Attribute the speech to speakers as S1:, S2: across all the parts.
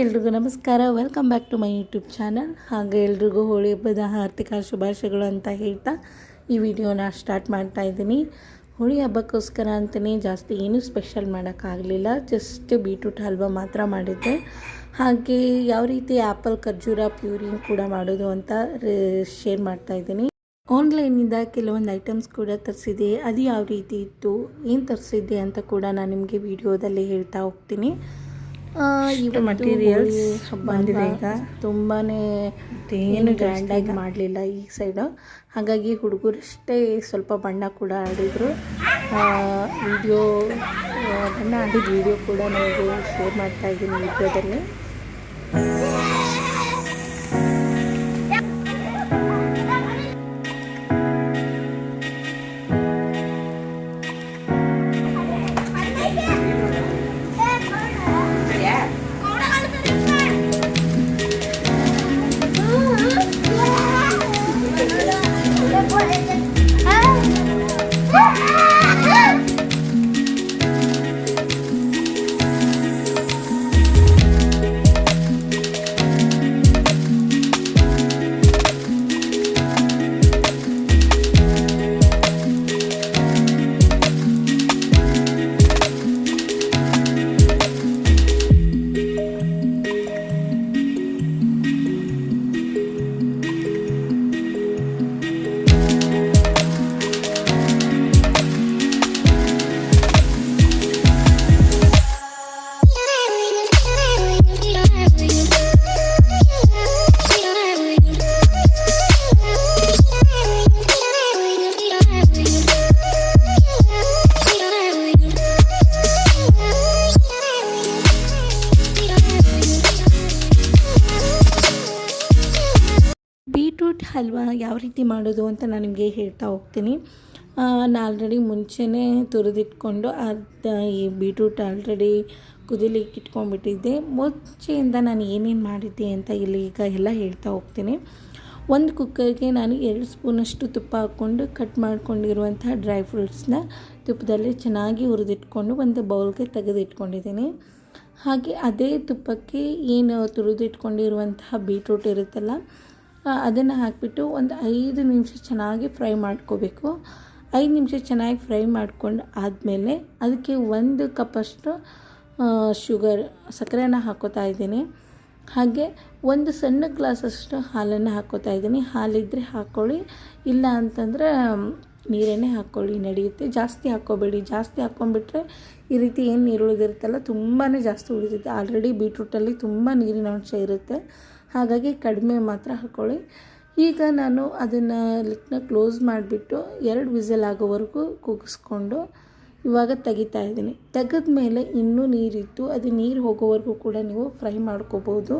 S1: ಎಲ್ರಿಗೂ ನಮಸ್ಕಾರ. Welcome back to my YouTube channel. ಹಾಗೆ ಎಲ್ರಿಗೂ ಹೋಳಿ ಹಬ್ಬದ ಆರ್ಥಿಕ ಶುಭಾಶಯಗಳು ಅಂತ ಹೇಳ್ತಾ ಈ ವಿಡಿಯೋನ ಸ್ಟಾರ್ಟ್ ಮಾಡ್ತಾ ಇದ್ದೀನಿ. ಹೋಳಿ ಹಬ್ಬಕ್ಕೋಸ್ಕರ ಅಂತಲೇ ಜಾಸ್ತಿ ಏನೂ ಸ್ಪೆಷಲ್ ಮಾಡೋಕ್ಕಾಗಲಿಲ್ಲ. ಜಸ್ಟ್ ಬೀಟ್ರೂಟ್ ಹಲ್ವಾ ಮಾತ್ರ ಮಾಡಿದ್ದೆ. ಹಾಗೆ ಯಾವ ರೀತಿ ಆ್ಯಪಲ್ ಖರ್ಜೂರ ಪ್ಯೂರಿಂಗ್ ಕೂಡ ಮಾಡೋದು ಅಂತ ಶೇರ್ ಮಾಡ್ತಾ ಇದ್ದೀನಿ. ಆನ್ಲೈನಿಂದ ಕೆಲವೊಂದು ಐಟಮ್ಸ್ ಕೂಡ ತರಿಸಿದೆ. ಅದು ಯಾವ ರೀತಿ ಇತ್ತು, ಏನು ತರಿಸಿದ್ದೆ ಅಂತ ಕೂಡ ನಾನು ನಿಮಗೆ ವಿಡಿಯೋದಲ್ಲಿ ಹೇಳ್ತಾ ಹೋಗ್ತೀನಿ. ಇವತ್ತು ಮಟೀರಿಯಲ್ಸ್ ಬಂದಿದೆ. ಈಗ ತುಂಬಾ ಏನು ಗ್ರ್ಯಾಂಡಾಗಿ ಮಾಡಲಿಲ್ಲ ಈ ಸೈಡು. ಹಾಗಾಗಿ ಹುಡುಗರಷ್ಟೇ ಸ್ವಲ್ಪ ಬಣ್ಣ ಕೂಡ ಆಡಿದರು. ಬಣ್ಣ ಆಡಿದ ವಿಡಿಯೋ ಕೂಡ ನನಗೆ ಶೇರ್ ಮಾಡ್ತಾಯಿದ್ದೀನಿ ವಿಡಿಯೋದಲ್ಲಿ. ಬೀಟ್ರೂಟ್ ಹಲ್ವಾ ಯಾವ ರೀತಿ ಮಾಡೋದು ಅಂತ ನಾನು ನಿಮಗೆ ಹೇಳ್ತಾ ಹೋಗ್ತೀನಿ. ನಾನು ಆಲ್ರೆಡಿ ಮುಂಚೆನೇ ತುರಿದಿಟ್ಕೊಂಡು ಈ ಬೀಟ್ರೂಟ್ ಆಲ್ರೆಡಿ ಕುದಿಲಿಕ್ಕೆ ಇಟ್ಕೊಂಡ್ಬಿಟ್ಟಿದ್ದೆ. ಮುಂಚೆಯಿಂದ ನಾನು ಏನೇನು ಮಾಡಿದ್ದೆ ಅಂತ ಈಗ ಎಲ್ಲ ಹೇಳ್ತಾ ಹೋಗ್ತೀನಿ. ಒಂದು ಕುಕ್ಕರ್ಗೆ ನಾನು 2 ಸ್ಪೂನಷ್ಟು ತುಪ್ಪ ಹಾಕ್ಕೊಂಡು ಕಟ್ ಮಾಡ್ಕೊಂಡಿರುವಂತಹ ಡ್ರೈ ಫ್ರೂಟ್ಸ್ನ ತುಪ್ಪದಲ್ಲಿ ಚೆನ್ನಾಗಿ ಹುರಿದಿಟ್ಕೊಂಡು ಒಂದು ಬೌಲ್ಗೆ ತೆಗೆದಿಟ್ಕೊಂಡಿದ್ದೀನಿ. ಹಾಗೆ ಅದೇ ತುಪ್ಪಕ್ಕೆ ಏನು ತುರಿದಿಟ್ಕೊಂಡಿರುವಂತಹ ಬೀಟ್ರೂಟ್ ಇರುತ್ತಲ್ಲ, ಅದನ್ನು ಹಾಕಿಬಿಟ್ಟು ಒಂದು 5 ನಿಮಿಷ ಚೆನ್ನಾಗಿ ಫ್ರೈ ಮಾಡ್ಕೋಬೇಕು. 5 ನಿಮಿಷ ಚೆನ್ನಾಗಿ ಫ್ರೈ ಮಾಡ್ಕೊಂಡು ಆದಮೇಲೆ ಅದಕ್ಕೆ 1 ಕಪ್ಪಷ್ಟು ಸಕ್ಕರೆನ ಹಾಕೋತಾ ಇದ್ದೀನಿ. ಹಾಗೆ 1 ಸಣ್ಣ ಗ್ಲಾಸಷ್ಟು ಹಾಲನ್ನು ಹಾಕೋತಾ ಇದ್ದೀನಿ. ಹಾಲಿದ್ದರೆ ಹಾಕ್ಕೊಳ್ಳಿ, ಇಲ್ಲ ಅಂತಂದರೆ ನೀರನ್ನೇ ಹಾಕ್ಕೊಳ್ಳಿ, ನಡೆಯುತ್ತೆ. ಜಾಸ್ತಿ ಹಾಕ್ಕೋಬೇಡಿ. ಜಾಸ್ತಿ ಹಾಕ್ಕೊಂಡ್ಬಿಟ್ರೆ ಈ ರೀತಿ ಏನು ನೀರು ಉಳಿದಿರುತ್ತಲ್ಲ ತುಂಬಾ ಜಾಸ್ತಿ ಉಳಿದಿರುತ್ತೆ. ಆಲ್ರೆಡಿ ಬೀಟ್ರೂಟಲ್ಲಿ ತುಂಬ ನೀರಿನ ಅಂಶ ಇರುತ್ತೆ. ಹಾಗಾಗಿ ಕಡಿಮೆ ಮಾತ್ರ ಹಾಕ್ಕೊಳ್ಳಿ. ಈಗ ನಾನು ಅದನ್ನು ಲಿಡ್ನ ಕ್ಲೋಸ್ ಮಾಡಿಬಿಟ್ಟು 2 ವಿಸಲ್ ಆಗೋವರೆಗೂ ಕೂಗಿಸ್ಕೊಂಡು ಇವಾಗ ತೆಗಿತಾ ಇದ್ದೀನಿ. ತೆಗೆದ ಮೇಲೆ ಇನ್ನೂ ನೀರಿತ್ತು, ಅದು ನೀರು ಹೋಗೋವರೆಗೂ ಕೂಡ ನೀವು ಫ್ರೈ ಮಾಡ್ಕೋಬೋದು.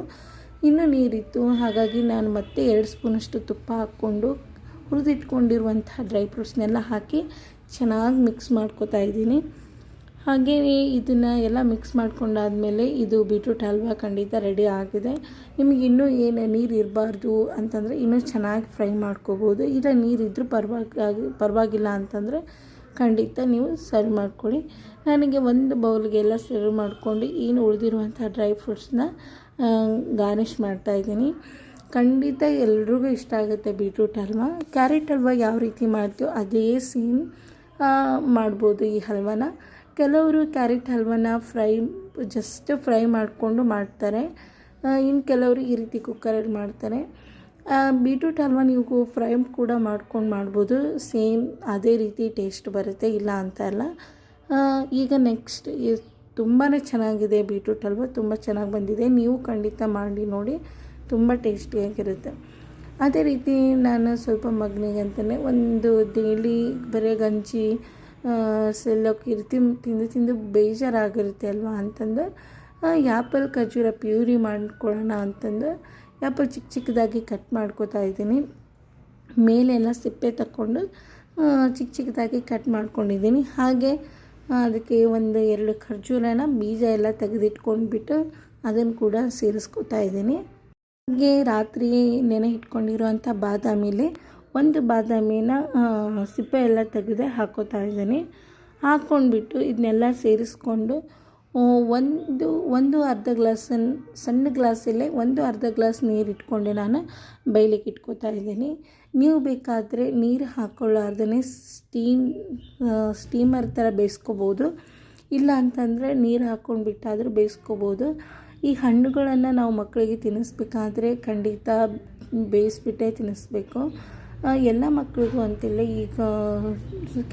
S1: ಇನ್ನೂ ನೀರಿತ್ತು, ಹಾಗಾಗಿ ನಾನು ಮತ್ತೆ 2 ಸ್ಪೂನಷ್ಟು ತುಪ್ಪ ಹಾಕ್ಕೊಂಡು ಹುರಿದಿಟ್ಕೊಂಡಿರುವಂತಹ ಡ್ರೈ ಫ್ರೂಟ್ಸ್ನೆಲ್ಲ ಹಾಕಿ ಚೆನ್ನಾಗಿ ಮಿಕ್ಸ್ ಮಾಡ್ಕೋತಾ ಇದ್ದೀನಿ. ಹಾಗೇ ಇದನ್ನು ಎಲ್ಲ ಮಿಕ್ಸ್ ಮಾಡ್ಕೊಂಡಾದಮೇಲೆ ಇದು ಬೀಟ್ರೂಟ್ ಹಲ್ವಾ ಖಂಡಿತ ರೆಡಿ ಆಗಿದೆ. ನಿಮಗೆ ಇನ್ನೂ ಏನು ನೀರು ಇರಬಾರ್ದು ಅಂತಂದರೆ ಇನ್ನೂ ಚೆನ್ನಾಗಿ ಫ್ರೈ ಮಾಡ್ಕೋಬೋದು. ಇಲ್ಲ ನೀರಿದ್ದರೂ ಪರವಾಗಿಲ್ಲ ಅಂತಂದರೆ ಖಂಡಿತ ನೀವು ಸರ್ವ್ ಮಾಡ್ಕೊಳ್ಳಿ. ನನಗೆ ಒಂದು ಬೌಲ್ಗೆಲ್ಲ ಸರ್ವ್ ಮಾಡ್ಕೊಂಡು ಏನು ಉಳಿದಿರುವಂಥ ಡ್ರೈ ಫ್ರೂಟ್ಸ್ನ ಗಾರ್ನಿಷ್ ಮಾಡ್ತಾಯಿದ್ದೀನಿ. ಖಂಡಿತ ಎಲ್ರಿಗೂ ಇಷ್ಟ ಆಗುತ್ತೆ ಬೀಟ್ರೂಟ್ ಹಲ್ವಾ. ಕ್ಯಾರೆಟ್ ಹಲ್ವಾ ಯಾವ ರೀತಿ ಮಾಡ್ತೀವೋ ಅದೇ ಸೇಮ್ ಮಾಡ್ಬೋದು ಈ ಹಲ್ವಾನ. ಕೆಲವರು ಕ್ಯಾರೆಟ್ ಹಲ್ವನ ಜಸ್ಟ್ ಫ್ರೈ ಮಾಡಿಕೊಂಡು ಮಾಡ್ತಾರೆ. ಇನ್ನು ಕೆಲವರು ಈ ರೀತಿ ಕುಕ್ಕರಲ್ಲಿ ಮಾಡ್ತಾರೆ. ಬೀಟ್ರೂಟ್ ಹಲ್ವ ನೀವು ಫ್ರೈ ಕೂಡ ಮಾಡ್ಬೋದು. ಸೇಮ್ ಅದೇ ರೀತಿ ಟೇಸ್ಟ್ ಬರುತ್ತೆ, ಇಲ್ಲ ಅಂತ ಅಲ್ಲ. ಈಗ ನೆಕ್ಸ್ಟ್ ತುಂಬಾ ಚೆನ್ನಾಗಿದೆ ಬೀಟ್ರೂಟ್ ಹಲ್ವ, ತುಂಬ ಚೆನ್ನಾಗಿ ಬಂದಿದೆ. ನೀವು ಖಂಡಿತ ಮಾಡಿ ನೋಡಿ, ತುಂಬ ಟೇಸ್ಟಿಯಾಗಿರುತ್ತೆ. ಅದೇ ರೀತಿ ನಾನು ಸ್ವಲ್ಪ ಮಗನಿಗೆ ಅಂತಲೇ ಒಂದು ಡೈಲಿ ಬರೀ ಗಂಜಿ ಸೆಲ್ಲೋಕೆ ತಿಂದು ಬೇಜಾರಾಗಿರುತ್ತೆ ಅಲ್ವಾ ಅಂತಂದು ಆ್ಯಪಲ್ ಖರ್ಜೂರ ಪ್ಯೂರಿ ಮಾಡ್ಕೊಳ್ಳೋಣ ಅಂತಂದು ಆ್ಯಪಲ್ ಚಿಕ್ಕದಾಗಿ ಕಟ್ ಮಾಡ್ಕೋತಾ ಇದ್ದೀನಿ. ಮೇಲೆಲ್ಲ ಸಿಪ್ಪೆ ತಕ್ಕೊಂಡು ಚಿಕ್ಕದಾಗಿ ಕಟ್ ಮಾಡ್ಕೊಂಡಿದ್ದೀನಿ. ಹಾಗೆ ಅದಕ್ಕೆ 1-2 ಖರ್ಜೂರನ ಬೀಜ ಎಲ್ಲ ತೆಗೆದಿಟ್ಕೊಂಡ್ಬಿಟ್ಟು ಅದನ್ನು ಕೂಡ ಸೇರಿಸ್ಕೋತಾ ಇದ್ದೀನಿ. ಹಾಗೆ ರಾತ್ರಿ ನೆನೆ ಇಟ್ಕೊಂಡಿರೋಂಥ ಬಾದಾಮಿಲಿ ಒಂದು ಬಾದಾಮಿನ ಸಿಪ್ಪೆ ಎಲ್ಲ ತೆಗೆದು ಹಾಕೋತಾ ಇದ್ದೀನಿ. ಹಾಕ್ಕೊಂಡ್ಬಿಟ್ಟು ಇದನ್ನೆಲ್ಲ ಸೇರಿಸ್ಕೊಂಡು ಒಂದು ಅರ್ಧ ಗ್ಲಾಸ್ ಸಣ್ಣ ಗ್ಲಾಸಲ್ಲೇ ಅರ್ಧ ಗ್ಲಾಸ್ ನೀರು ಇಟ್ಕೊಂಡು ನಾನು ಬೇಯಲಿಕ್ಕೆ ಇಟ್ಕೋತಾ ಇದ್ದೀನಿ. ನೀವು ಬೇಕಾದರೆ ನೀರು ಹಾಕ್ಕೊಳ್ಳಾರ್ದೇ ಸ್ಟೀಮರ್ ಥರ ಬೇಯಿಸ್ಕೋಬೋದು, ಇಲ್ಲ ಅಂತಂದರೆ ನೀರು ಹಾಕ್ಕೊಂಡು ಬಿಟ್ಟಾದರೂ ಬೇಯಿಸ್ಕೋಬೋದು. ಈ ಹಣ್ಣುಗಳನ್ನು ನಾವು ಮಕ್ಕಳಿಗೆ ತಿನ್ನಿಸ್ಬೇಕಾದ್ರೆ ಖಂಡಿತ ಬೇಯಿಸ್ಬಿಟ್ಟೇ ತಿನ್ನಿಸ್ಬೇಕು. ಎಲ್ಲ ಮಕ್ಕಳಿಗೂ ಅಂತಿಲ್ಲ, ಈಗ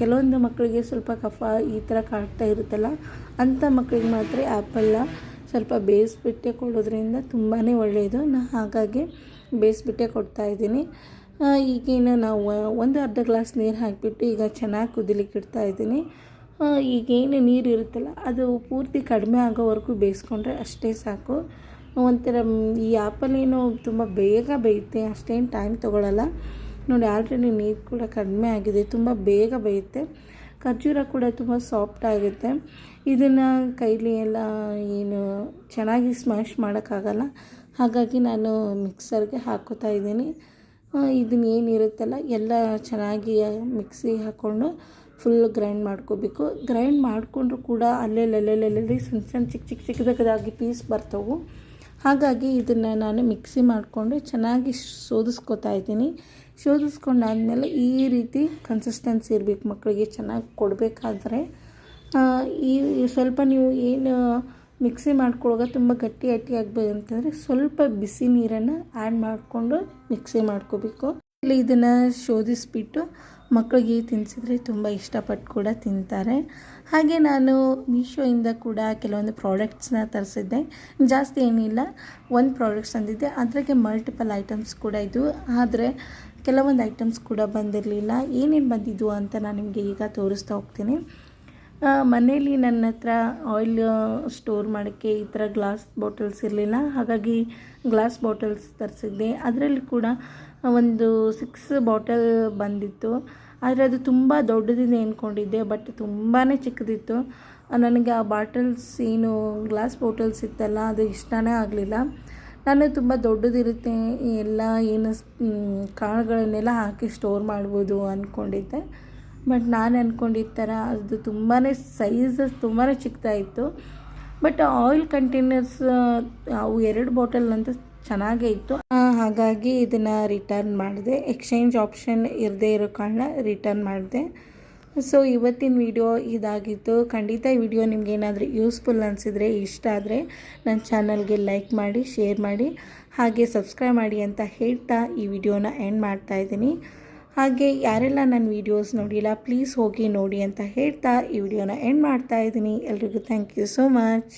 S1: ಕೆಲವೊಂದು ಮಕ್ಕಳಿಗೆ ಸ್ವಲ್ಪ ಕಫ ಈ ಥರ ಕಾಡ್ತಾ ಇರುತ್ತಲ್ಲ, ಅಂಥ ಮಕ್ಕಳಿಗೆ ಮಾತ್ರ ಆ್ಯಪಲ್ನ ಸ್ವಲ್ಪ ಬೇಯಿಸ್ಬಿಟ್ಟೆ ಕೊಡೋದ್ರಿಂದ ತುಂಬಾ ಒಳ್ಳೆಯದು. ಹಾಗಾಗಿ ಬೇಯಿಸ್ಬಿಟ್ಟೆ ಕೊಡ್ತಾಯಿದ್ದೀನಿ. ಈಗೇನು ನಾವು ಅರ್ಧ ಗ್ಲಾಸ್ ನೀರು ಹಾಕಿಬಿಟ್ಟು ಈಗ ಚೆನ್ನಾಗಿ ಕುದಿಲಿಕ್ಕೆ ಇಡ್ತಾಯಿದ್ದೀನಿ. ಈಗೇನು ನೀರು ಇರುತ್ತಲ್ಲ ಅದು ಪೂರ್ತಿ ಕಡಿಮೆ ಆಗೋವರೆಗೂ ಬೇಯಿಸ್ಕೊಂಡ್ರೆ ಅಷ್ಟೇ ಸಾಕು. ಒಂಥರ ಈ ಆ್ಯಪಲ್ ಏನು ತುಂಬ ಬೇಗ ಬೇಯುತ್ತೆ, ಅಷ್ಟೇನು ಟೈಮ್ ತೊಗೊಳ್ಳಲ್ಲ. ನೋಡಿ ಆಲ್ರೆಡಿ ನೀರು ಕೂಡ ಕಡಿಮೆ ಆಗಿದೆ, ತುಂಬ ಬೇಗ ಬೇಯುತ್ತೆ. ಖರ್ಜೂರ ಕೂಡ ತುಂಬ ಸಾಫ್ಟ್ ಆಗುತ್ತೆ. ಇದನ್ನು ಕೈಲಿ ಎಲ್ಲ ಏನು ಚೆನ್ನಾಗಿ ಸ್ಮ್ಯಾಶ್ ಮಾಡೋಕ್ಕಾಗಲ್ಲ, ಹಾಗಾಗಿ ನಾನು ಮಿಕ್ಸರ್ಗೆ ಹಾಕೋತಾ ಇದ್ದೀನಿ. ಇದನ್ನ ಏನಿರುತ್ತಲ್ಲ ಎಲ್ಲ ಚೆನ್ನಾಗಿ ಮಿಕ್ಸಿಗೆ ಹಾಕ್ಕೊಂಡು ಫುಲ್ ಗ್ರೈಂಡ್ ಮಾಡ್ಕೋಬೇಕು. ಗ್ರೈಂಡ್ ಮಾಡಿಕೊಂಡ್ರು ಕೂಡ ಅಲ್ಲೆಲ್ಲಿ ಸಣ್ಣ ಚಿಕ್ಕದಾಗಿ ಪೀಸ್ ಬರ್ತವೆ. ಹಾಗಾಗಿ ಇದನ್ನು ನಾನು ಮಿಕ್ಸಿ ಮಾಡಿಕೊಂಡು ಚೆನ್ನಾಗಿ ಶೋಧಿಸ್ಕೊತಾ ಇದ್ದೀನಿ. ಶೋಧಿಸ್ಕೊಂಡಾದ್ಮೇಲೆ ಈ ರೀತಿ ಕನ್ಸಿಸ್ಟೆನ್ಸಿ ಇರಬೇಕು ಮಕ್ಕಳಿಗೆ ಚೆನ್ನಾಗಿ ಕೊಡಬೇಕಾದ್ರೆ. ಈ ಸ್ವಲ್ಪ ನೀವು ಏನು ಮಿಕ್ಸಿ ಮಾಡ್ಕೊಳ್ಳುವಾಗ ತುಂಬ ಗಟ್ಟಿ ಆಗಬೇಕು ಅಂತಂದರೆ ಸ್ವಲ್ಪ ಬಿಸಿ ನೀರನ್ನು ಆ್ಯಡ್ ಮಾಡಿಕೊಂಡು ಮಿಕ್ಸಿ ಮಾಡ್ಕೋಬೇಕು. ಇಲ್ಲಿ ಇದನ್ನು ಶೋಧಿಸ್ಬಿಟ್ಟು ಮಕ್ಕಳಿಗೆ ತಿನ್ನಿಸಿದ್ರೆ ತುಂಬ ಇಷ್ಟಪಟ್ಟು ಕೂಡ ತಿಂತಾರೆ. ಹಾಗೆ ನಾನು ಮೀಶೋಯಿಂದ ಕೂಡ ಕೆಲವೊಂದು ಪ್ರಾಡಕ್ಟ್ಸ್ನ ತರಿಸಿದ್ದೆ. ಜಾಸ್ತಿ ಏನಿಲ್ಲ, ಒಂದು ಪ್ರಾಡಕ್ಟ್ಸ್ ತಂದಿದ್ದೆ, ಅದ್ರಾಗೆ ಮಲ್ಟಿಪಲ್ ಐಟಮ್ಸ್ ಕೂಡ ಇದ್ದವು. ಆದರೆ ಕೆಲವೊಂದು ಐಟಮ್ಸ್ ಕೂಡ ಬಂದಿರಲಿಲ್ಲ. ಏನೇನು ಬಂದಿದ್ವು ಅಂತ ನಾನು ನಿಮಗೆ ಈಗ ತೋರಿಸ್ತಾ ಹೋಗ್ತೀನಿ. ಮನೇಲಿ ನನ್ನ ಹತ್ರ ಆಯಿಲ್ ಸ್ಟೋರ್ ಮಾಡೋಕ್ಕೆ ಈ ಥರ ಗ್ಲಾಸ್ ಬಾಟಲ್ಸ್ ಇರಲಿಲ್ಲ, ಹಾಗಾಗಿ ಗ್ಲಾಸ್ ಬಾಟಲ್ಸ್ ತರಿಸಿದ್ದೆ. ಅದರಲ್ಲಿ ಕೂಡ ಒಂದು 6 ಬಾಟಲ್ ಬಂದಿತ್ತು. ಆದರೆ ಅದು ತುಂಬ ದೊಡ್ಡದಿದೆ ಅಂದ್ಕೊಂಡಿದ್ದೆ, ಬಟ್ ತುಂಬಾ ಚಿಕ್ಕದಿತ್ತು. ನನಗೆ ಆ ಬಾಟಲ್ಸ್ ಏನು ಗ್ಲಾಸ್ ಬಾಟಲ್ಸ್ ಇತ್ತಲ್ಲ ಅದು ಇಷ್ಟನೇ ಆಗಲಿಲ್ಲ. ನಾನು ತುಂಬ ದೊಡ್ಡದಿರುತ್ತೆ ಎಲ್ಲ ಏನು ಕಾಳುಗಳನ್ನೆಲ್ಲ ಹಾಕಿ ಸ್ಟೋರ್ ಮಾಡ್ಬೋದು ಅಂದ್ಕೊಂಡಿದ್ದೆ. ಬಟ್ ನಾನು ಅಂದ್ಕೊಂಡಿದ್ದ ಥರ ಅದು ತುಂಬಾ ಸೈಜ್ ತುಂಬಾ ಚಿಕ್ಕದಾಯಿತು. ಬಟ್ ಆಯಿಲ್ ಕಂಟೈನರ್ಸ್ ಅವು 2 ಬಾಟಲ್ ಅಂತ ಚೆನ್ನಾಗೇ ಇತ್ತು. ಹಾಗಾಗಿ ಇದನ್ನು ರಿಟರ್ನ್ ಮಾಡಿದೆ. ಎಕ್ಸ್ಚೇಂಜ್ ಆಪ್ಷನ್ ಇರದೇ ಇರೋ ಕಾರಣ ರಿಟರ್ನ್ ಮಾಡಿದೆ. ಸೊ ಇವತ್ತಿನ ವಿಡಿಯೋ ಇದಾಗಿತ್ತು. ಖಂಡಿತ ಈ ವಿಡಿಯೋ ನಿಮ್ಗೆ ಏನಾದರೂ ಯೂಸ್ಫುಲ್ ಅನಿಸಿದರೆ, ಇಷ್ಟ ಆದರೆ ನನ್ನ ಚಾನಲ್ಗೆ ಲೈಕ್ ಮಾಡಿ, ಶೇರ್ ಮಾಡಿ, ಹಾಗೆ ಸಬ್ಸ್ಕ್ರೈಬ್ ಮಾಡಿ ಅಂತ ಹೇಳ್ತಾ ಈ ವಿಡಿಯೋನ ಎಂಡ್ ಮಾಡ್ತಾಯಿದ್ದೀನಿ. ಹಾಗೆ ಯಾರೆಲ್ಲ ನನ್ನ ವೀಡಿಯೋಸ್ ನೋಡಿಲ್ಲ ಪ್ಲೀಸ್ ಹೋಗಿ ನೋಡಿ ಅಂತ ಹೇಳ್ತಾ ಈ ವಿಡಿಯೋನ ಎಂಡ್ ಮಾಡ್ತಾಯಿದ್ದೀನಿ. ಎಲ್ರಿಗೂ ಥ್ಯಾಂಕ್ ಯು ಸೋ ಮಚ್.